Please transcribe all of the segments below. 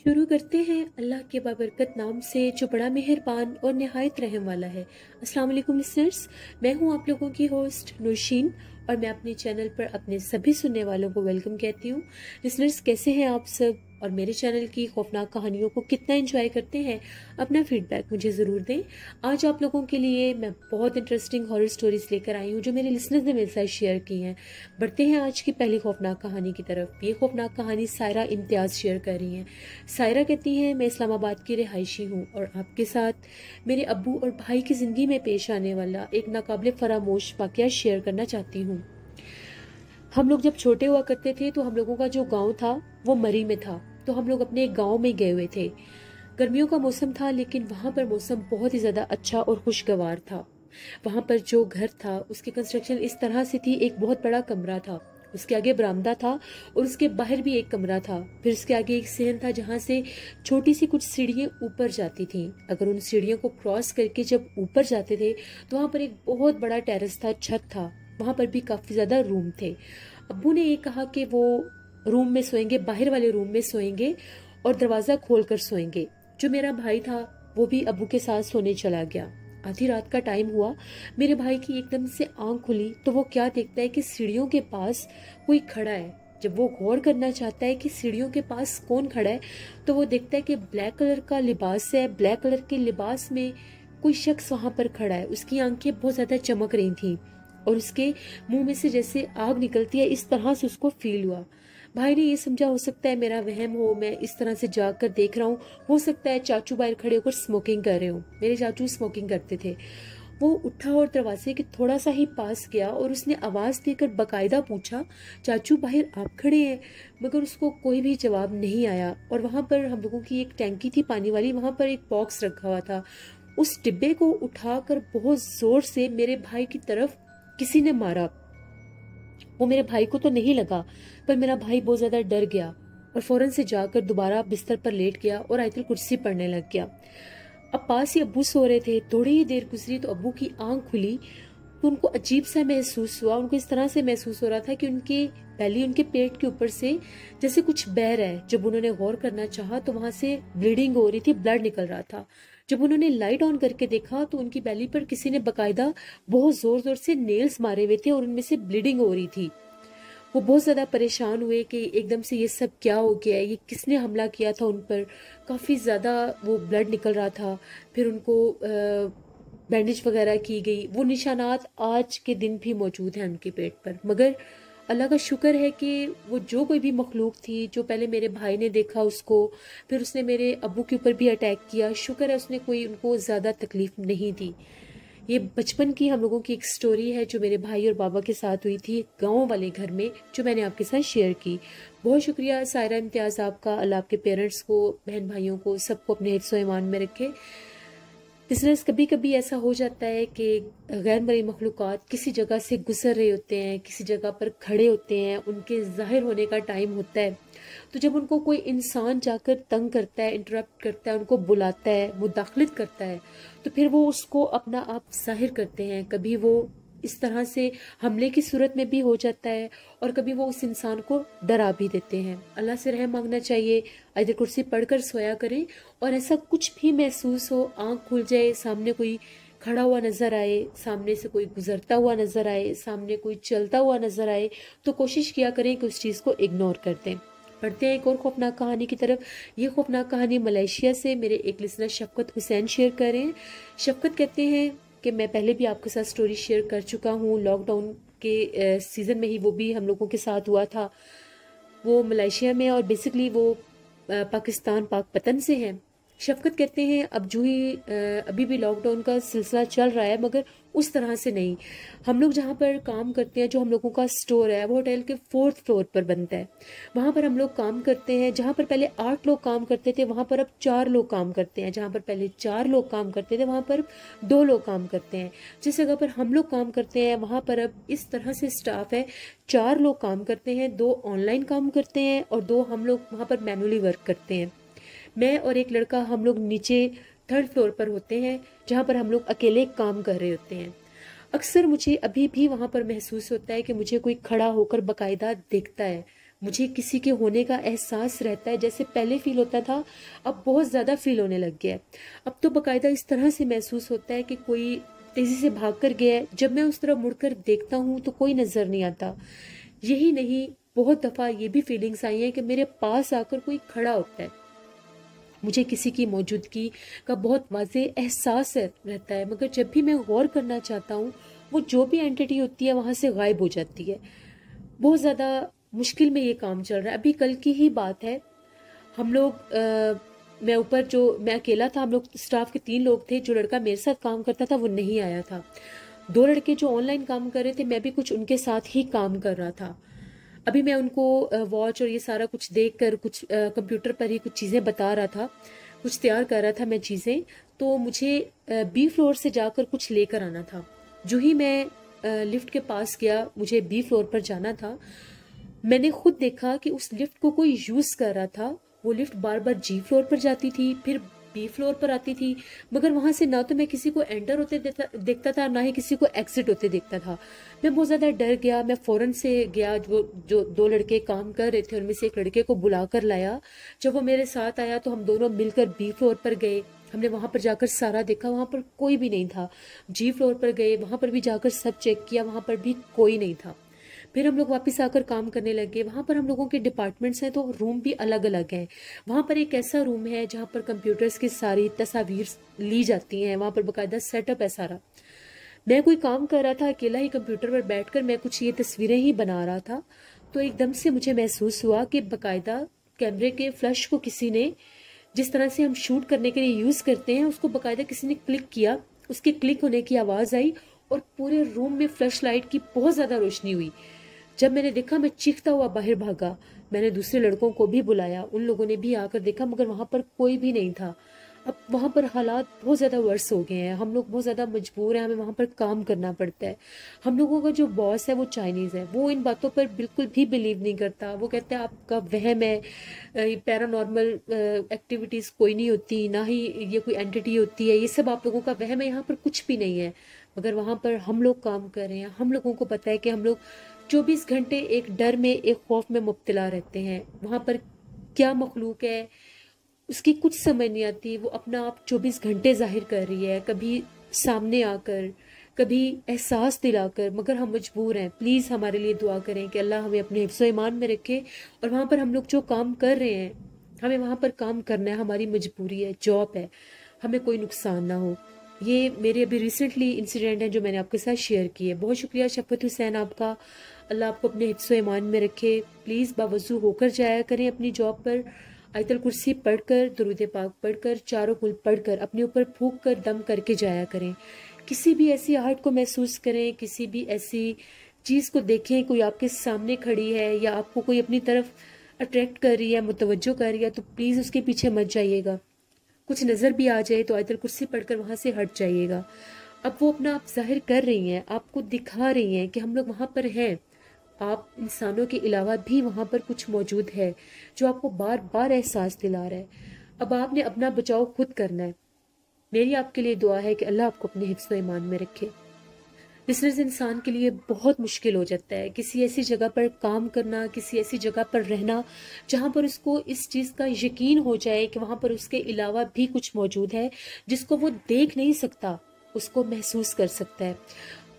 शुरू करते हैं अल्लाह के बाबरकत नाम से जो बड़ा मेहरबान और नहायत रहम वाला है। अस्सलाम वालेकुम लिसनर्स, मैं हूं आप लोगों की होस्ट नौशीन और मैं अपने चैनल पर अपने सभी सुनने वालों को वेलकम कहती हूं। लिसनर्स, कैसे हैं आप सब और मेरे चैनल की खौफनाक कहानियों को कितना एंजॉय करते हैं? अपना फीडबैक मुझे ज़रूर दें। आज आप लोगों के लिए मैं बहुत इंटरेस्टिंग हॉरर स्टोरीज लेकर आई हूँ जो मेरे लिसनर्स ने मेरे साथ शेयर की हैं। बढ़ते हैं आज की पहली खौफनाक कहानी की तरफ। ये खौफनाक कहानी सायरा इम्तियाज़ शेयर कर रही हैं। सायरा कहती हैं, मैं इस्लामाबाद की रिहायशी हूँ और आपके साथ मेरे अब्बू और भाई की ज़िंदगी में पेश आने वाला एक नाकाबिले फरामोश वाक़या शेयर करना चाहती हूँ। हम लोग जब छोटे हुआ करते थे तो हम लोगों का जो गांव था वो मरी में था, तो हम लोग अपने गांव में गए हुए थे। गर्मियों का मौसम था लेकिन वहाँ पर मौसम बहुत ही ज़्यादा अच्छा और खुशगवार था। वहाँ पर जो घर था उसकी कंस्ट्रक्शन इस तरह से थी, एक बहुत बड़ा कमरा था, उसके आगे बरामदा था और उसके बाहर भी एक कमरा था। फिर उसके आगे एक सहन था जहाँ से छोटी सी कुछ सीढ़ियाँ ऊपर जाती थीं। अगर उन सीढ़ियों को क्रॉस करके जब ऊपर जाते थे तो वहाँ पर एक बहुत बड़ा टेरेस था, छत था, वहाँ पर भी काफ़ी ज़्यादा रूम थे। अब्बू ने ये कहा कि वो रूम में सोएंगे, बाहर वाले रूम में सोएंगे और दरवाज़ा खोल कर सोएंगे। जो मेरा भाई था वो भी अब्बू के साथ सोने चला गया। आधी रात का टाइम हुआ, मेरे भाई की एकदम से आंख खुली तो वो क्या देखता है कि सीढ़ियों के पास कोई खड़ा है। जब वो गौर करना चाहता है कि सीढ़ियों के पास कौन खड़ा है तो वो देखता है कि ब्लैक कलर का लिबास है। ब्लैक कलर के लिबास में कोई शख्स वहां पर खड़ा है। उसकी आंखें बहुत ज्यादा चमक रही थीं और उसके मुंह में से जैसे आग निकलती है, इस तरह से उसको फील हुआ। भाई ने ये समझा हो सकता है मेरा वहम हो, मैं इस तरह से जाग कर देख रहा हूँ, हो सकता है चाचू बाहर खड़े होकर स्मोकिंग कर रहे हो। मेरे चाचू स्मोकिंग करते थे। वो उठा और दरवाजे के थोड़ा सा ही पास गया और उसने आवाज़ देकर बाकायदा पूछा, चाचू बाहर आप खड़े हैं? मगर उसको कोई भी जवाब नहीं आया। और वहाँ पर हम लोगों की एक टैंकी थी पानी वाली, वहाँ पर एक बॉक्स रखा हुआ था। उस डिब्बे को उठाकर बहुत जोर से मेरे भाई की तरफ किसी ने मारा। वो मेरे भाई को तो नहीं लगा, पर मेरा भाई बहुत ज्यादा डर गया और फौरन से जाकर दोबारा बिस्तर पर लेट गया और आयतुल कुर्सी पढ़ने लग गया। अब पास ही अब्बू सो रहे थे। थोड़ी ही देर गुजरी तो अब्बू की आंख खुली तो उनको अजीब सा महसूस हुआ। उनको इस तरह से महसूस हो रहा था कि उनके पहले उनके पेट के ऊपर से जैसे कुछ बह रहा है। जब उन्होंने गौर करना चाहा तो वहां से ब्लीडिंग हो रही थी, ब्लड निकल रहा था। जब उन्होंने लाइट ऑन करके देखा तो उनकी बेली पर किसी ने बकायदा बहुत जोर जोर से नेल्स मारे हुए थे और उनमें से ब्लीडिंग हो रही थी। वो बहुत ज़्यादा परेशान हुए कि एकदम से ये सब क्या हो गया है, ये किसने हमला किया था उन पर। काफ़ी ज़्यादा वो ब्लड निकल रहा था। फिर उनको बैंडेज वगैरह की गई। वो निशानात आज के दिन भी मौजूद हैं उनके पेट पर। मगर अल्लाह का शुक्र है कि वो जो कोई भी मखलूक थी, जो पहले मेरे भाई ने देखा उसको, फिर उसने मेरे अब्बू के ऊपर भी अटैक किया, शुक्र है उसने कोई उनको ज़्यादा तकलीफ नहीं दी। ये बचपन की हम लोगों की एक स्टोरी है जो मेरे भाई और बाबा के साथ हुई थी गांव वाले घर में, जो मैंने आपके साथ शेयर की। बहुत शुक्रिया सायरा इम्तियाज़ आपका। अल्लाह आपके पेरेंट्स को, बहन भाइयों को, सबको अपने हिफ्ज़ व ईमान में रखे। बिजनेस कभी कभी ऐसा हो जाता है कि गैर मरी मखलूक़ात किसी जगह से गुजर रहे होते हैं, किसी जगह पर खड़े होते हैं, उनके ज़ाहिर होने का टाइम होता है। तो जब उनको कोई इंसान जाकर तंग करता है, इंटरप्ट करता है, उनको बुलाता है, मुदाखलत करता है, तो फिर वो उसको अपना आप जाहिर करते हैं। कभी वो इस तरह से हमले की सूरत में भी हो जाता है और कभी वो उस इंसान को डरा भी देते हैं। अल्लाह से रहम मांगना चाहिए, आयत कुर्सी पढ़कर सोया करें। और ऐसा कुछ भी महसूस हो, आंख खुल जाए, सामने कोई खड़ा हुआ नजर आए, सामने से कोई गुजरता हुआ नजर आए, सामने कोई चलता हुआ नजर आए, तो कोशिश किया करें कि उस चीज़ को इग्नोर कर दें। पढ़ते हैं एक और खौफनाक कहानी की तरफ। ये खौफनाक कहानी मलेशिया से मेरे एक लिसनर शफकत हुसैन शेयर कर रहे हैं। शफकत कहते हैं कि मैं पहले भी आपके साथ स्टोरी शेयर कर चुका हूँ। लॉकडाउन के सीज़न में ही वो भी हम लोगों के साथ हुआ था। वो मलेशिया में और बेसिकली वो पाकिस्तान पाकपतन से हैं। शफकत कहते हैं अब जो ही अभी भी लॉकडाउन का सिलसिला चल रहा है, मगर उस तरह से नहीं। हम लोग जहाँ पर काम करते हैं, जो हम लोगों का स्टोर है वो होटल के 4th फ्लोर पर बनता है। वहाँ पर हम लोग काम करते हैं। जहाँ पर पहले 8 लोग काम करते थे वहाँ पर अब 4 लोग काम करते हैं। जहाँ पर पहले 4 लोग काम करते थे वहाँ पर 2 लोग काम करते हैं। जिस जगह पर हम लोग काम करते हैं वहाँ पर अब इस तरह से स्टाफ है, 4 लोग काम करते हैं, 2 ऑनलाइन काम करते हैं और 2 हम लोग वहाँ पर मैनुअली वर्क करते हैं। मैं और एक लड़का, हम लोग नीचे 3rd फ्लोर पर होते हैं जहाँ पर हम लोग अकेले काम कर रहे होते हैं। अक्सर मुझे अभी भी वहाँ पर महसूस होता है कि मुझे कोई खड़ा होकर बाकायदा देखता है। مجھے کسی کے ہونے کا احساس رہتا ہے، جیسے پہلے فیل ہوتا تھا اب بہت زیادہ فیل ہونے لگ گیا ہے۔ اب تو باقاعدہ اس طرح سے محسوس ہوتا ہے کہ کوئی تیزی سے بھاگ کر گیا ہے، جب میں اس طرح مڑ کر دیکھتا ہوں تو کوئی نظر نہیں آتا۔ یہی نہیں، بہت دفعہ یہ بھی فیلنگس آئی ہیں کہ میرے پاس آ کر کوئی کھڑا ہوتا ہے، مجھے کسی کی موجودگی کا بہت واضح احساس رہتا ہے، مگر جب بھی میں غور کرنا چاہتا ہوں وہ جو بھی اینٹی ہوتی ہے وہاں سے غائب ہو جاتی ہے۔ بہت زیادہ مشکل میں یہ کام چل رہا ہے۔ ابھی کل کی ہی بات ہے، ہم لوگ میں اکیلا تھا، ہم لوگ اسٹاف کے 3 لوگ تھے۔ جو لڑکا میرے ساتھ کام کرتا تھا وہ نہیں آیا تھا۔ 2 لڑکے جو آن لائن کام کر رہے تھے، میں بھی کچھ ان کے ساتھ ہی کام کر رہا تھا۔ ابھی میں ان کو واچ اور یہ سارا کچھ دیکھ کر کچھ کمپیوٹر پر ہی کچھ چیزیں بتا رہا تھا، کچھ تیار کر رہا تھا میں چیزیں، تو مجھے بی فلور سے جا کر کچھ لے کر آنا تھا۔ جو ہی میں لفٹ کے پاس گیا، مجھے بی فلور پر جانا تھا، میں نے خود دیکھا کہ اس لفٹ کو کوئی یوز کر رہا تھا۔ وہ لفٹ بار بار جی فلور پر جاتی تھی، پھر بی فلور پر آتی تھی، مگر وہاں سے نہ تو میں کسی کو انٹر ہوتے دیکھتا تھا، نہ ہی کسی کو ایکسٹ ہوتے دیکھتا تھا۔ میں بہت زیادہ ڈر گیا۔ میں فوراً سے گیا، جو 2 لڑکے کام کر رہے تھے ان میں سے ایک لڑکے کو بلا کر لایا۔ جب وہ میرے ساتھ آیا تو ہم دونوں مل کر بی فلور پر گئے۔ ہم نے وہاں پر جا کر سارا دیکھا، وہاں پر کوئی بھی نہیں تھا۔ جی فلور پر گئے، وہاں پر بھی جا کر سب چیک کیا، وہاں پر بھی کوئی نہیں تھا۔ پھر ہم لوگ واپس آ کر کام کرنے لگے۔ وہاں پر ہم لوگوں کے ڈپارٹمنٹس ہیں تو روم بھی الگ الگ ہیں۔ وہاں پر ایک ایسا روم ہے جہاں پر کمپیوٹرز کی ساری تصاویر لی جاتی ہیں، وہاں پر باقاعدہ سیٹ اپ ہے سارا۔ میں کوئی کام کر رہا تھا اکیلا ہی کمپیوٹر پر بیٹھ کر، میں کچھ یہ تصویریں ہی بنا رہا تھا، تو ایک دم سے مجھے محسوس ہوا کہ باقاعدہ کیمرے کے فلش کو کسی نے، جس طرح سے ہم شوٹ کرنے کے لیے یوز کرتے ہیں، اس کو باقاعدہ کسی نے کلک کیا۔ اس کے کلک ہونے کی آواز آئی اور پورے روم میں فلش لائٹ کی بہت زیادہ روشنی ہوئی۔ جب میں نے دیکھا، میں چیختا ہوا باہر بھاگا۔ میں نے دوسرے لڑکوں کو بھی بلایا، ان لوگوں نے بھی آ کر دیکھا، مگر وہاں پر کوئی بھی نہیں تھا۔ اب وہاں پر حالات بہت زیادہ ورس ہو گئے ہیں، ہم لوگ بہت زیادہ مجبور ہیں، ہمیں وہاں پر کام کرنا پڑتا ہے۔ ہم لوگوں کا جو باس ہے وہ چائنیز ہے، وہ ان باتوں پر بالکل بھی بلیو نہیں کرتا۔ وہ کہتے ہیں آپ کا وہم ہے، پیرا نارمل ایکٹیویٹیز کوئی نہیں ہوتی، نہ ہی یہ کوئی اینٹی ہوتی ہے، یہ سب آپ لوگوں کا وہم ہے، یہاں پر کچھ بھی نہیں ہے۔ مگر وہاں پر ہم لوگ کام کر رہے ہیں، ہم لوگوں کو پتہ ہے کہ ہم لوگ 24 گھنٹے ایک ڈر میں، ایک خوف میں مبتلا رہتے ہیں۔ وہاں پر کیا مخلوق ہے اس کی کچھ سمجھ نہیں آتی، وہ اپنا آپ 24 گھنٹے ظاہر کر رہی ہے، کبھی سامنے آ کر، کبھی احساس دلا کر، مگر ہم مجبور ہیں۔ پلیز ہمارے لیے دعا کریں کہ اللہ ہمیں اپنے حفظ و ایمان میں رکھے، اور وہاں پر ہم لوگ جو کام کر رہے ہیں، ہمیں وہاں پر کام کرنا ہے، ہماری مجبوری ہے، جاب ہے، ہمیں کوئی نقصان نہ ہو۔ یہ میرے ابھی ریسنٹلی انسیڈنٹ ہیں جو میں نے آپ کے ساتھ شیئر کیے۔ بہت شکریہ شفقت حسین آپ کا، اللہ آپ کو اپنے حفظ و ایمان میں رکھے۔ پلیز باوضو ہو کر جایا کریں اپنی جاب پر، آیت الکرسی پڑھ کر، درود پاک پڑھ کر، چاروں کل پڑھ کر، اپنے اوپر پھونک کر دم کر کے جایا کریں۔ کسی بھی ایسی آہٹ کو محسوس کریں، کسی بھی ایسی چیز کو دیکھیں، کوئی آپ کے سامنے کھڑی ہے یا آپ کو کوئی اپنی طرف اٹریکٹ کر رہی ہے، متوجہ کر رہی ہے، تو پلیز اس کے پیچھے مت جائیے گا۔ کچھ نظر بھی آ جائے تو آیت الکرسی پڑھ کر وہاں سے ہٹ جائیے گا۔ اب وہ اپنا آپ ظاہر کر رہی ہیں، آپ کو دکھا رہی ہیں کہ ہم لوگ وہاں پر ہیں۔ آپ انسانوں کے علاوہ بھی وہاں پر کچھ موجود ہے جو آپ کو بار بار احساس دلا رہا ہے۔ اب آپ نے اپنا بچاؤ خود کرنا ہے۔ میری آپ کے لیے دعا ہے کہ اللہ آپ کو اپنے حفظ و ایمان میں رکھے۔ بزنس انسان کے لیے بہت مشکل ہو جاتا ہے کسی ایسی جگہ پر کام کرنا، کسی ایسی جگہ پر رہنا جہاں پر اس کو اس چیز کا یقین ہو جائے کہ وہاں پر اس کے علاوہ بھی کچھ موجود ہے جس کو وہ دیکھ نہیں سکتا، اس کو محسوس کر سکتا ہے۔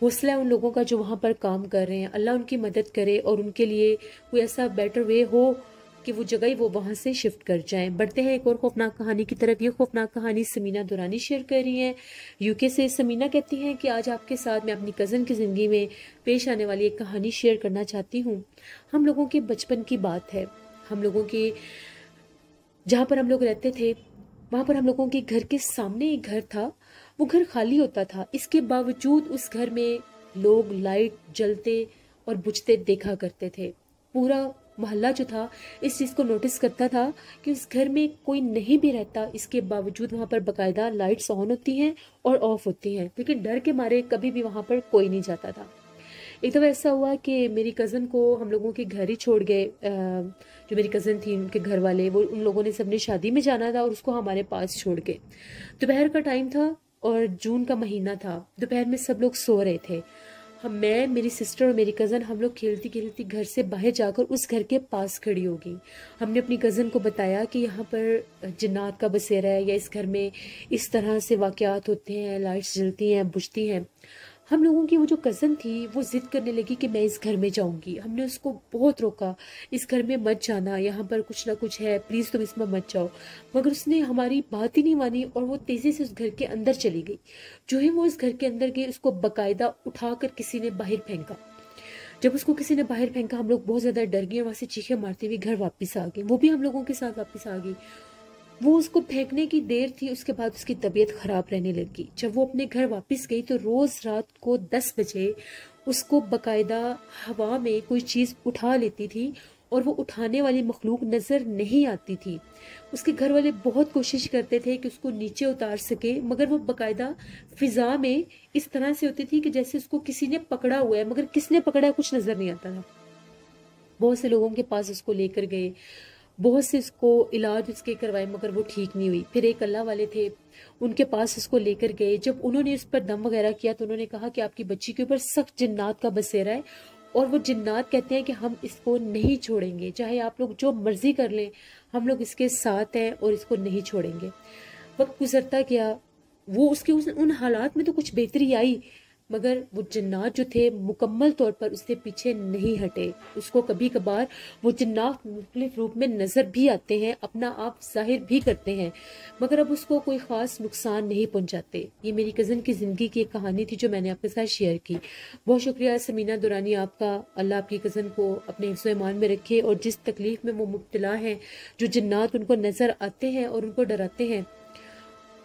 حوصلہ ہے ان لوگوں کا جو وہاں پر کام کر رہے ہیں، اللہ ان کی مدد کرے اور ان کے لیے کوئی ایسا بیٹر وے ہو کہ وہ جگہ ہی وہ وہاں سے شفٹ کر جائیں۔ بڑھتے ہیں ایک اور خوفناک کہانی کی طرف۔ یہ خوفناک کہانی سمینہ دورانی شیئر کر رہی ہیں UK سے۔ سمینہ کہتی ہیں کہ آج آپ کے ساتھ میں اپنی کزن کی زندگی میں پیش آنے والی ایک کہانی شیئر کرنا چاہتی ہوں۔ ہم لوگوں کے بچپن کی بات ہے، ہم لوگوں کے جہاں پر ہم لوگ رہتے تھے وہاں پر ہم لوگوں کے گھر کے سامنے ایک گھر تھا۔ وہ گھر خالی ہوتا تھا، اس کے باوجود اس گھر میں لوگ لائٹ جلتے اور بجھتے دیکھا کرتے تھے۔ پورا محلہ جو تھا اس چیز کو نوٹس کرتا تھا کہ اس گھر میں کوئی نہیں بھی رہتا، اس کے باوجود وہاں پر باقاعدہ لائٹس آن ہوتی ہیں اور آف ہوتی ہیں، لیکن ڈر کے مارے کبھی بھی وہاں پر کوئی نہیں جاتا تھا۔ ایک دفعہ ایسا ہوا کہ میری کزن کو ہم لوگوں کے گھر ہی چھوڑ گئے۔ جو میری کزن تھی ان کے گھر والے، وہ ان لوگوں نے سب نے شادی میں جانا تھا اور اس کو ہمارے پاس چھوڑ گئے۔ دوپہر کا ٹائم تھا اور جون کا مہینہ تھا، دوپہر میں سب لوگ سو رہے تھے۔ میں میری سسٹر اور میری کزن ہم لوگ کھیلتی کھیلتی گھر سے باہر جا کر اس گھر کے پاس کھڑی ہو گئی. ہم نے اپنی کزن کو بتایا کہ یہاں پر جنات کا بسیرا ہے یا اس گھر میں اس طرح سے واقعات ہوتے ہیں, لائٹس جلتی ہیں, بجھتی ہیں. ہم لوگوں کی وہ جو کزن تھی وہ ضد کرنے لگی کہ میں اس گھر میں جاؤں گی. ہم نے اس کو بہت روکا, اس گھر میں مت جانا, یہاں پر کچھ نہ کچھ ہے, پلیز تم اس میں مت جاؤ. مگر اس نے ہماری بات ہی نہیں مانی اور وہ تیزی سے اس گھر کے اندر چلی گئی. جو ہی وہ اس گھر کے اندر گئی, اس کو باقاعدہ اٹھا کر کسی نے باہر پھینکا. جب اس کو کسی نے باہر پھینکا ہم لوگ بہت زیادہ ڈر گئے, وہاں سے چیخیں مارتے ہوئے گھر واپس آ گئے. وہ بھی ہم لوگوں کے ساتھ واپس آ گئی. وہ اس کو پھینکنے کی دیر تھی, اس کے بعد اس کی طبیعت خراب رہنے لگی. جب وہ اپنے گھر واپس گئی تو روز رات کو 10 بجے اس کو باقاعدہ ہوا میں کوئی چیز اٹھا لیتی تھی اور وہ اٹھانے والی مخلوق نظر نہیں آتی تھی. اس کے گھر والے بہت کوشش کرتے تھے کہ اس کو نیچے اتار سکے, مگر وہ باقاعدہ فضا میں اس طرح سے ہوتی تھی کہ جیسے اس کو کسی نے پکڑا ہوا ہے, مگر کس نے پکڑا ہے کچھ نظر نہیں آتا تھا. بہت سے لوگوں کے پاس اس کو لے کر گئے, بہت سے اس کو علاج اس کے کروائے, مگر وہ ٹھیک نہیں ہوئی. پھر ایک اللہ والے تھے, ان کے پاس اس کو لے کر گئے. جب انہوں نے اس پر دم وغیرہ کیا تو انہوں نے کہا کہ آپ کی بچی کے اوپر سخت جنات کا بسیرا ہے, اور وہ جنات کہتے ہیں کہ ہم اس کو نہیں چھوڑیں گے, چاہے آپ لوگ جو مرضی کر لیں, ہم لوگ اس کے ساتھ ہیں اور اس کو نہیں چھوڑیں گے. وقت گزرتا گیا, وہ اس کے ان حالات میں تو کچھ بہتری آئی, مگر وہ جنات جو تھے مکمل طور پر اس سے پیچھے نہیں ہٹے. اس کو کبھی کبھار وہ جنات مختلف روپ میں نظر بھی آتے ہیں, اپنا آپ ظاہر بھی کرتے ہیں, مگر اب اس کو کوئی خاص نقصان نہیں پہنچاتے. یہ میری کزن کی زندگی کی ایک کہانی تھی جو میں نے آپ کے ساتھ شیئر کی. بہت شکریہ سمینہ دورانی آپ کا. اللہ آپ کی کزن کو اپنے حفظ و ایمان میں رکھے, اور جس تکلیف میں وہ مبتلا ہیں, جو جنات ان کو نظر آتے ہیں اور ان کو ڈراتے ہیں,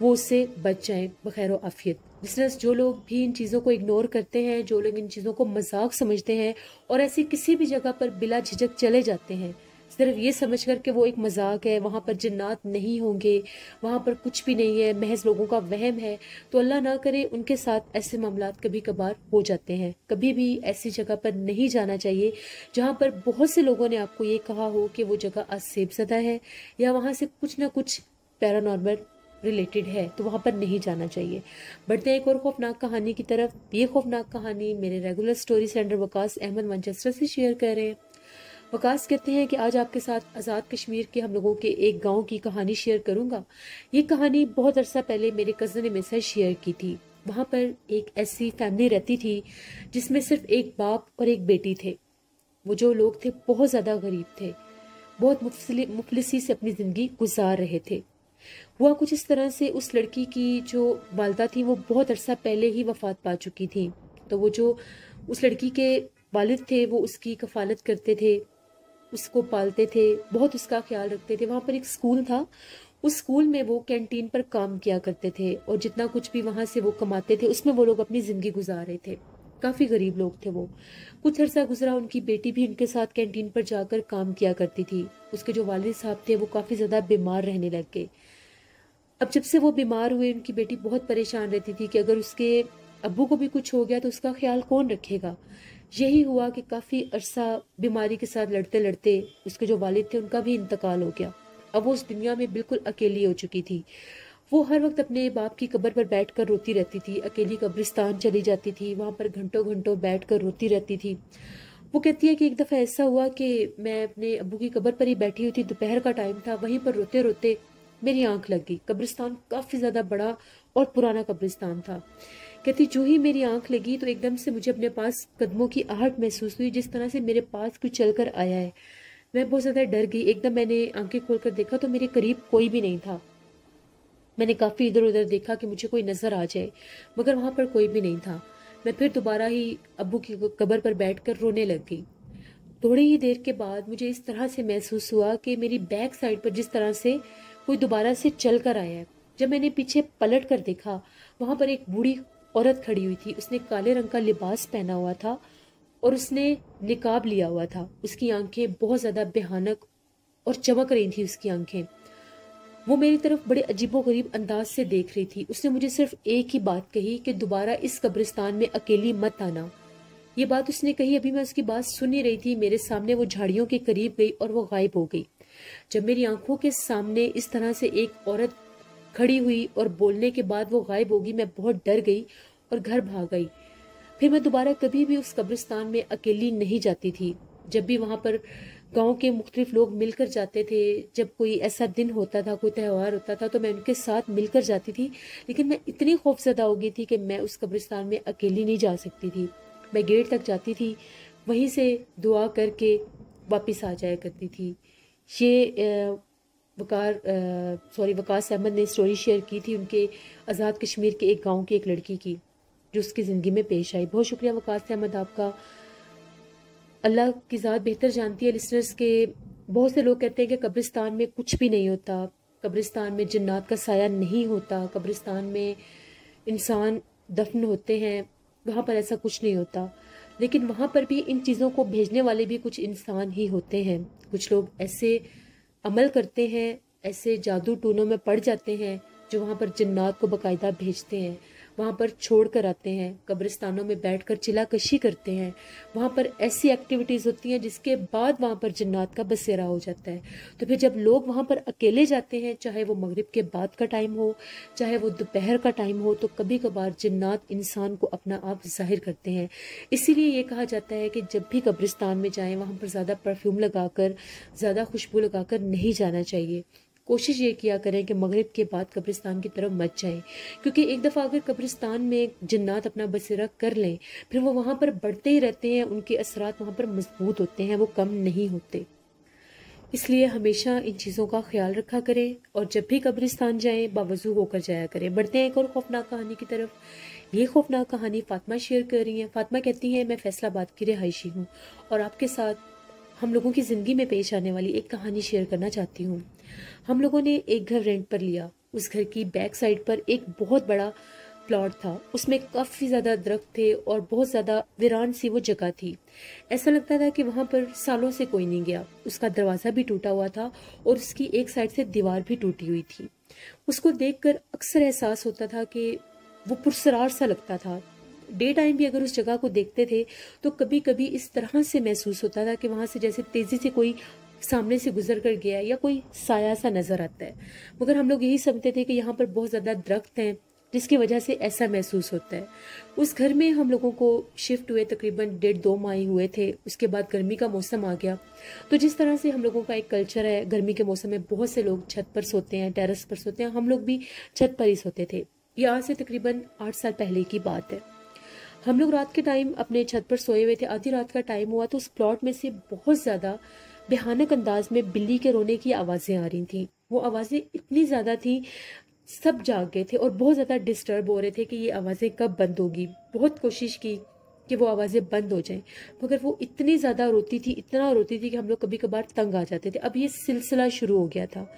وہ اس سے بچ جائیں بخیر و عافیت. بزنس جو لوگ بھی ان چیزوں کو اگنور کرتے ہیں, جو لوگ ان چیزوں کو مذاق سمجھتے ہیں اور ایسی کسی بھی جگہ پر بلا جھجک چلے جاتے ہیں صرف یہ سمجھ کر کہ وہ ایک مذاق ہے, وہاں پر جنات نہیں ہوں گے, وہاں پر کچھ بھی نہیں ہے, محض لوگوں کا وہم ہے, تو اللہ نہ کرے ان کے ساتھ ایسے معاملات کبھی کبھار ہو جاتے ہیں. کبھی بھی ایسی جگہ پر نہیں جانا چاہیے جہاں پر بہت سے لوگوں نے آپ کو یہ کہا ہو کہ وہ جگہ آسیب زدہ ہے یا وہاں سے کچھ نہ کچھ پیرانارمل ریلیٹڈ ہے, تو وہاں پر نہیں جانا چاہیے. بڑھتے ہیں ایک اور خوفناک کہانی کی طرف. یہ خوفناک کہانی میرے ریگولر سٹوری سینڈر وقاص احمد مانچسٹر سے شیئر کر رہے ہیں. وقاص کہتے ہیں کہ آج آپ کے ساتھ آزاد کشمیر کے ہم لوگوں کے ایک گاؤں کی کہانی شیئر کروں گا. یہ کہانی بہت عرصہ پہلے میرے کزن نے میرے ساتھ شیئر کی تھی. وہاں پر ایک ایسی فیملی رہتی تھی جس میں صرف ایک باپ اور ایک بیٹی تھے. وہ جو لوگ تھے بہت زیادہ غریب تھے, بہت مفلسی سے اپنی زندگی گزار رہے تھے. ہوا کچھ اس طرح سے, اس لڑکی کی جو والدہ تھی وہ بہت عرصہ پہلے ہی وفات پا چکی تھی. تو وہ جو اس لڑکی کے والد تھے وہ اس کی کفالت کرتے تھے, اس کو پالتے تھے, بہت اس کا خیال رکھتے تھے. وہاں پر ایک سکول تھا, اس سکول میں وہ کینٹین پر کام کیا کرتے تھے, اور جتنا کچھ بھی وہاں سے وہ کماتے تھے اس میں وہ لوگ اپنی زندگی گزار رہے تھے. کافی غریب لوگ تھے وہ. کچھ عرصہ گزرا, ان کی بیٹی بھی ان کے ساتھ کینٹین پر جا کر کام کیا کرتی تھی. اس کے جو والد صاحب تھے وہ کافی زیادہ بیمار رہنے لگ گئے. اب جب سے وہ بیمار ہوئے, ان کی بیٹی بہت پریشان رہتی تھی کہ اگر اس کے ابو کو بھی کچھ ہو گیا تو اس کا خیال کون رکھے گا. یہی ہوا کہ کافی عرصہ بیماری کے ساتھ لڑتے لڑتے اس کے جو والد تھے ان کا بھی انتقال ہو گیا. اب وہ اس دنیا میں بالکل اکیلی ہو چکی تھی. وہ ہر وقت اپنے باپ کی قبر پر بیٹھ کر روتی رہتی تھی. اکیلی قبرستان چلی جاتی تھی, وہاں پر گھنٹوں گھنٹوں بیٹھ کر روتی رہتی تھی. وہ کہتی ہے کہ ایک دفعہ ایسا ہوا کہ میں اپنے ابو کی قبر پر ہی بیٹھی ہوئی تھی, دوپہر کا ٹائم تھا, وہیں پر روتے روتے میری آنکھ لگ گئی. قبرستان کافی زیادہ بڑا اور پرانا قبرستان تھا. کہتی جو ہی میری آنکھ لگی تو ایک دم سے مجھے اپنے پاس قدموں کی آہٹ محسوس ہوئی, جس طرح سے میرے پاس کوئی چل کر آیا ہے. میں بہت زیادہ ڈر گئی. ایک دم میں نے آنکھیں کھول کر دیکھا تو میرے قریب کوئی بھی نہیں تھا. میں نے کافی ادھر ادھر دیکھا کہ مجھے کوئی نظر آ جائے, مگر وہاں پر کوئی بھی نہیں تھا. میں پھر دوبارہ ہی ابو کی قبر پر بیٹھ کر رونے لگ گئی. تھوڑی ہی دیر کے بعد مجھے اس طرح سے محسوس ہوا کہ میری بیک سائڈ پر جس طرح سے کوئی دوبارہ سے چل کر آیا ہے. جب میں نے پیچھے پلٹ کر دیکھا, وہاں پر ایک بوڑھی عورت کھڑی ہوئی تھی. اس نے کالے رنگ کا لباس پہنا ہوا تھا اور اس نے نقاب لیا ہوا تھا. اس کی آنکھیں بہت زیادہ بھیانک اور چمک رہی تھی. اس کی آنکھیں, وہ میری طرف بڑے عجیب و غریب انداز سے دیکھ رہی تھی. اس نے مجھے صرف ایک ہی بات کہی کہ دوبارہ اس قبرستان میں اکیلی مت آنا. یہ بات اس نے کہی, ابھی میں اس کی بات سن ہی رہی تھی, میرے سامنے وہ جھاڑیوں کے قریب گئی اور وہ غائب ہو گئی. جب میری آنکھوں کے سامنے اس طرح سے ایک عورت کھڑی ہوئی اور بولنے کے بعد وہ غائب ہوگی, میں بہت ڈر گئی اور گھر بھاگ گئی. फिर मैं दोबारा कभी भी उस कब्रिस्तान में अकेली नहीं जाती थी। जब भी वहाँ पर गांव के मुख्तलिफ लोग मिलकर जाते थे, जब कोई ऐसा दिन होता था, कोई त्यौहार होता था, तो मैं उनके साथ मिलकर जाती थी। लेकिन मैं इतनी खौफजदा हो गई थी कि मैं उस कब्रिस्तान में अकेली नहीं जा सकती थी। मैं गेट तक जाती थी, वहीं से दुआ करके वापस आ जाया करती थी। ये वकास अहमद ने स्टोरी शेयर की थी उनके आज़ाद कश्मीर के एक गाँव की एक लड़की की, जो उसकी ज़िंदगी में पेश आई। बहुत शुक्रिया वकास अहमद आपका। अल्लाह की ज़ात बेहतर जानती है लिसनर्स के। बहुत से लोग कहते हैं कि कब्रिस्तान में कुछ भी नहीं होता, कब्रिस्तान में जन्नत का साया नहीं होता, कब्रिस्तान में इंसान दफन होते हैं, वहाँ पर ऐसा कुछ नहीं होता। लेकिन वहाँ पर भी इन चीज़ों को भेजने वाले भी कुछ इंसान ही होते हैं। कुछ लोग ऐसे अमल करते हैं, ऐसे जादू टूनों में पड़ जाते हैं, जो वहाँ पर जन्नत को बाकायदा भेजते हैं, वहाँ पर छोड़ कर आते हैं, कब्रिस्तानों में बैठकर चिलाकशी करते हैं। वहाँ पर ऐसी एक्टिविटीज़ होती हैं जिसके बाद वहाँ पर जन्नत का बसेरा हो जाता है। तो फिर जब लोग वहाँ पर अकेले जाते हैं, चाहे वो मगरिब के बाद का टाइम हो, चाहे वो दोपहर का टाइम हो, तो कभी कभार जन्नत इंसान को अपना आप जाहिर करते हैं। इसीलिए ये कहा जाता है कि जब भी कब्रिस्तान में जाएं, वहाँ पर ज़्यादा परफ्यूम लगाकर, ज़्यादा खुशबू लगाकर नहीं जाना चाहिए। कोशिश ये किया करें कि मगरिब के बाद कब्रिस्तान की तरफ मत जाएं, क्योंकि एक दफ़ा अगर कब्रिस्तान में जन्नत अपना बसेरा कर लें, फिर वो वहाँ पर बढ़ते ही रहते हैं, उनके असरात वहाँ पर मजबूत होते हैं, वो कम नहीं होते। इसलिए हमेशा इन चीज़ों का ख्याल रखा करें और जब भी कब्रिस्तान जाएं बावजू होकर जाया करें। बढ़ते हैं एक और खौफनाक कहानी की तरफ। ये खौफनाक कहानी फातिमा शेयर कर रही हैं। फातिमा कहती हैं, मैं फैसलाबाद की रिहायशी हूँ और आपके साथ हम लोगों की ज़िंदगी में पेश आने वाली एक कहानी शेयर करना चाहती हूँ। हम लोगों ने एक घर रेंट पर लिया। उस घर की बैक साइड पर एक बहुत बड़ा प्लॉट था, उसमें काफ़ी ज़्यादा दरख्त थे और बहुत ज़्यादा वीरान सी वो जगह थी। ऐसा लगता था कि वहाँ पर सालों से कोई नहीं गया। उसका दरवाज़ा भी टूटा हुआ था और उसकी एक साइड से दीवार भी टूटी हुई थी। उसको देखकर अक्सर एहसास होता था कि वो पुरसरार सा लगता था। डे टाइम भी अगर उस जगह को देखते थे तो कभी कभी इस तरह से महसूस होता था कि वहाँ से जैसे तेज़ी से कोई सामने से गुजर कर गया या कोई साया सा नज़र आता है। मगर हम लोग यही समझते थे कि यहाँ पर बहुत ज़्यादा दरख्त हैं, जिसकी वजह से ऐसा महसूस होता है। उस घर में हम लोगों को शिफ्ट हुए तकरीबन 1.5-2 माह हुए थे। उसके बाद गर्मी का मौसम आ गया। तो जिस तरह से हम लोगों का एक कल्चर है, गर्मी के मौसम में बहुत से लोग छत पर सोते हैं, टेरेस पर सोते हैं, हम लोग भी छत पर ही सोते थे। ये आज से तकरीबन 8 साल पहले की बात है। हम लोग रात के टाइम अपने छत पर सोए हुए थे। आधी रात का टाइम हुआ तो उस प्लॉट में से बहुत ज़्यादा भयानक अंदाज में बिल्ली के रोने की आवाज़ें आ रही थी। वो आवाज़ें इतनी ज़्यादा थी, सब जाग गए थे और बहुत ज़्यादा डिस्टर्ब हो रहे थे कि ये आवाज़ें कब बंद होगी। बहुत कोशिश की कि वो आवाज़ें बंद हो जाएं, मगर वो इतनी ज़्यादा रोती थी, इतना रोती थी कि हम लोग कभी कभार तंग आ जाते थे। अब ये सिलसिला शुरू हो गया था।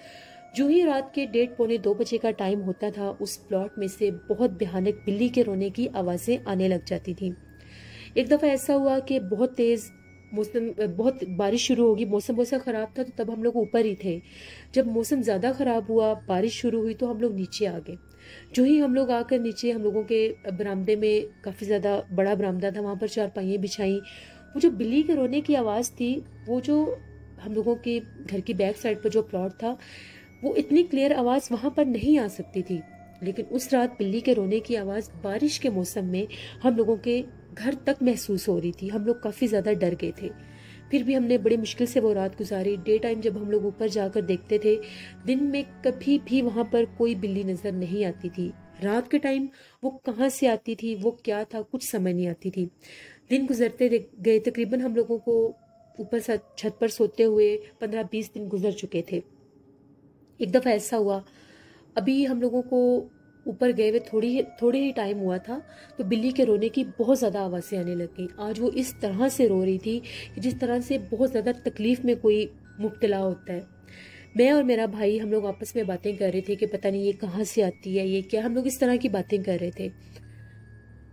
जो ही रात के 1:30-2 बजे का टाइम होता था, उस प्लॉट में से बहुत भयानक बिल्ली के रोने की आवाज़ें आने लग जाती थी। एक दफ़ा ऐसा हुआ कि बहुत तेज़ मौसम, बहुत बारिश शुरू होगी। मौसम बहुत सा ख़राब था, तो तब हम लोग ऊपर ही थे। जब मौसम ज़्यादा ख़राब हुआ, बारिश शुरू हुई, तो हम लोग नीचे आ गए। जो ही हम लोग आकर नीचे, हम लोगों के बरामदे में काफ़ी ज़्यादा बड़ा बरामदा था, वहाँ पर चारपाइयाँ बिछाई। वो जो बिल्ली के रोने की आवाज़ थी, वो जो हम लोगों के घर की बैक साइड पर जो प्लॉट था, वो इतनी क्लियर आवाज़ वहाँ पर नहीं आ सकती थी। लेकिन उस रात बिल्ली के रोने की आवाज़ बारिश के मौसम में हम लोगों के घर तक महसूस हो रही थी। हम लोग काफ़ी ज़्यादा डर गए थे। फिर भी हमने बड़ी मुश्किल से वो रात गुजारी। डे टाइम जब हम लोग ऊपर जाकर देखते थे, दिन में कभी भी वहाँ पर कोई बिल्ली नज़र नहीं आती थी। रात के टाइम वो कहाँ से आती थी, वो क्या था, कुछ समझ नहीं आती थी। दिन गुजरते गए। तकरीबन हम लोगों को ऊपर छत पर सोते हुए 15-20 दिन गुजर चुके थे। एक दफ़ा ऐसा हुआ, अभी हम लोगों को ऊपर गए हुए थोड़े ही टाइम हुआ था, तो बिल्ली के रोने की बहुत ज़्यादा आवाज़ें आने लग गई। आज वो इस तरह से रो रही थी कि जिस तरह से बहुत ज़्यादा तकलीफ़ में कोई मुब्तला होता है। मैं और मेरा भाई, हम लोग आपस में बातें कर रहे थे कि पता नहीं ये कहाँ से आती है, ये क्या, हम लोग इस तरह की बातें कर रहे थे।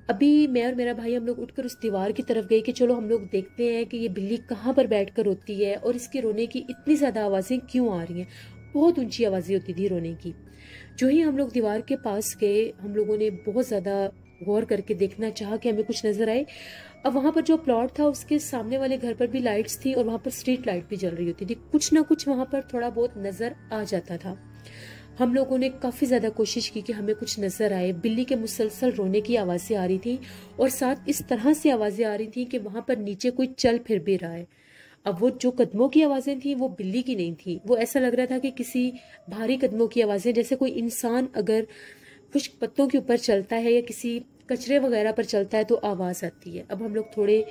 अभी मैं और मेरा भाई, हम लोग उठकर उस दीवार की तरफ गए कि चलो हम लोग देखते हैं कि ये बिल्ली कहाँ पर बैठकर रोती है और इसके रोने की इतनी ज़्यादा आवाज़ें क्यों आ रही हैं। बहुत ऊंची आवाज़ें होती थी रोने की। जो ही हम लोग दीवार के पास गए, हम लोगों ने बहुत ज़्यादा गौर करके देखना चाहा कि हमें कुछ नज़र आए। अब वहाँ पर जो प्लॉट था, उसके सामने वाले घर पर भी लाइट्स थी और वहाँ पर स्ट्रीट लाइट भी जल रही होती थी। कुछ ना कुछ वहाँ पर थोड़ा बहुत नज़र आ जाता था। हम लोगों ने काफ़ी ज़्यादा कोशिश की कि हमें कुछ नज़र आए। बिल्ली के मुसलसल रोने की आवाज़ें आ रही थी और साथ इस तरह से आवाज़ें आ रही थी कि वहाँ पर नीचे कोई चल फिर भी रहा है। अब वो जो कदमों की आवाज़ें थी वो बिल्ली की नहीं थी, वो ऐसा लग रहा था कि किसी भारी कदमों की आवाज़ें, जैसे कोई इंसान अगर खुश्क पत्तों के ऊपर चलता है या किसी कचरे वगैरह पर चलता है तो आवाज़ आती है। अब हम लोग थोड़े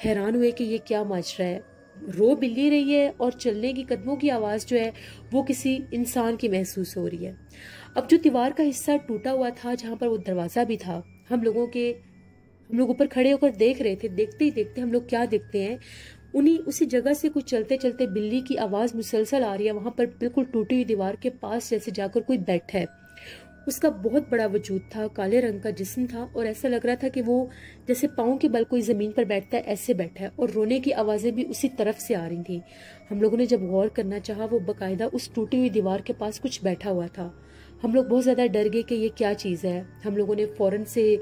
हैरान हुए कि ये क्या माजरा है, रो बिल्ली रही है और चलने की कदमों की आवाज़ जो है वो किसी इंसान की महसूस हो रही है। अब जो दीवार का हिस्सा टूटा हुआ था जहाँ पर वो दरवाज़ा भी था, हम लोग ऊपर खड़े होकर देख रहे थे। देखते ही देखते हम लोग क्या देखते हैं, उन्हीं उसी जगह से कुछ चलते चलते बिल्ली की आवाज़ मुसलसल आ रही है। वहाँ पर बिल्कुल टूटी हुई दीवार के पास जैसे जाकर कोई बैठा है। उसका बहुत बड़ा वजूद था, काले रंग का जिस्म था और ऐसा लग रहा था कि वो जैसे पाँव के बल कोई ज़मीन पर बैठता है ऐसे बैठा है, और रोने की आवाज़ें भी उसी तरफ से आ रही थी। हम लोगों ने जब गौर करना चाहा, वो बाकायदा उस टूटी हुई दीवार के पास कुछ बैठा हुआ था। हम लोग बहुत ज़्यादा डर गए कि ये क्या चीज़ है। हम लोगों ने फ़ौरन से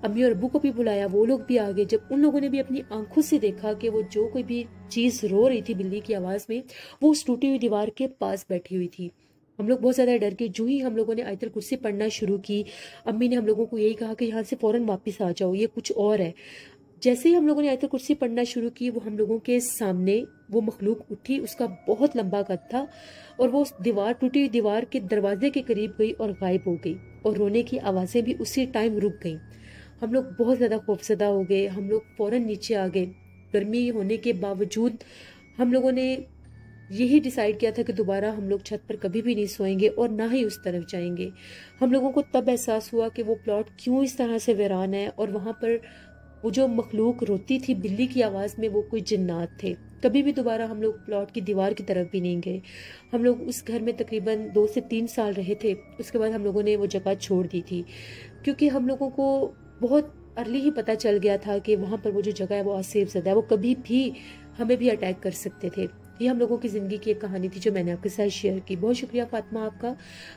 अम्मी और अब्बू को भी बुलाया, वो लोग भी आ गए। जब उन लोगों ने भी अपनी आंखों से देखा कि वो जो कोई भी चीज़ रो रही थी बिल्ली की आवाज़ में, वो उस टूटी हुई दीवार के पास बैठी हुई थी। हम लोग बहुत ज़्यादा डर गए। जो ही हम लोगों ने आयतल कुर्सी पढ़ना शुरू की, अम्मी ने हम लोगों को यही कहा कि यहाँ से फ़ौरन वापस आ जाओ, ये कुछ और है। जैसे ही हम लोगों ने आयतल कुर्सी पढ़ना शुरू की, वो हम लोगों के सामने वो मखलूक उठी। उसका बहुत लंबा कद था और वो उस दीवार, टूटी हुई दीवार के दरवाजे के करीब गई और गायब हो गई, और रोने की आवाज़ें भी उसी टाइम रुक गईं। हम लोग बहुत ज़्यादा खौफजदा हो गए। हम लोग फ़ौरन नीचे आ गए। गर्मी होने के बावजूद हम लोगों ने यही डिसाइड किया था कि दोबारा हम लोग छत पर कभी भी नहीं सोएंगे और ना ही उस तरफ जाएंगे। हम लोगों को तब एहसास हुआ कि वो प्लॉट क्यों इस तरह से वीरान है, और वहाँ पर वो जो मखलूक रोती थी बिल्ली की आवाज़ में, वो कोई जिन्नात थे। कभी भी दोबारा हम लोग प्लॉट की दीवार की तरफ भी नहीं गए। हम लोग उस घर में तकरीबन 2 से 3 साल रहे थे। उसके बाद हम लोगों ने वो जगह छोड़ दी थी, क्योंकि हम लोगों को बहुत अर्ली ही पता चल गया था कि वहाँ पर वो जो जगह है वो आसेफ ज़दा है, वो कभी भी हमें भी अटैक कर सकते थे। ये हम लोगों की ज़िंदगी की एक कहानी थी जो मैंने आपके साथ शेयर की। बहुत शुक्रिया फातिमा आपका।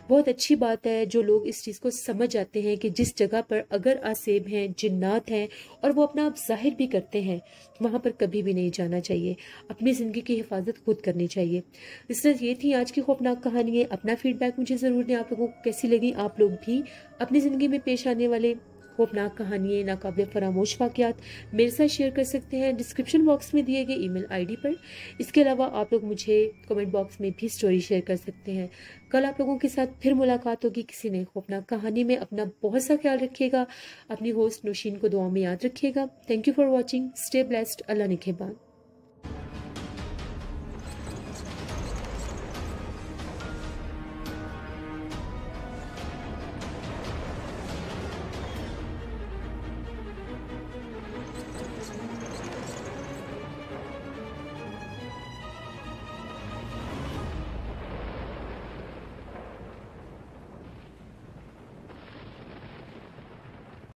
बहुत अच्छी बात है जो लोग इस चीज़ को समझ जाते हैं कि जिस जगह पर अगर आसेब हैं, जिन्नात हैं और वो अपना आप जाहिर भी करते हैं, वहाँ पर कभी भी नहीं जाना चाहिए। अपनी ज़िंदगी की हिफाजत खुद करनी चाहिए। इस तरह ये थी आज की खौफनाक कहानी। अपना फीडबैक मुझे ज़रूर दें, आप लोगों को कैसी लगी। आप लोग भी अपनी ज़िंदगी में पेश आने वाले खौफनाक कहानियाँ, नाकाबिल फरामोश वाक़यात मेरे साथ शेयर कर सकते हैं डिस्क्रिप्शन बॉक्स में दिए गए ईमेल आईडी पर। इसके अलावा आप लोग मुझे कमेंट बॉक्स में भी स्टोरी शेयर कर सकते हैं। कल आप लोगों के साथ फिर मुलाकात होगी किसी नई खौफनाक कहानी में। अपना बहुत सा ख्याल रखिएगा। अपनी होस्ट नौशीन को दुआ में याद रखिएगा। Thank you for watching. Stay blessed. अल्लाह निगहबान।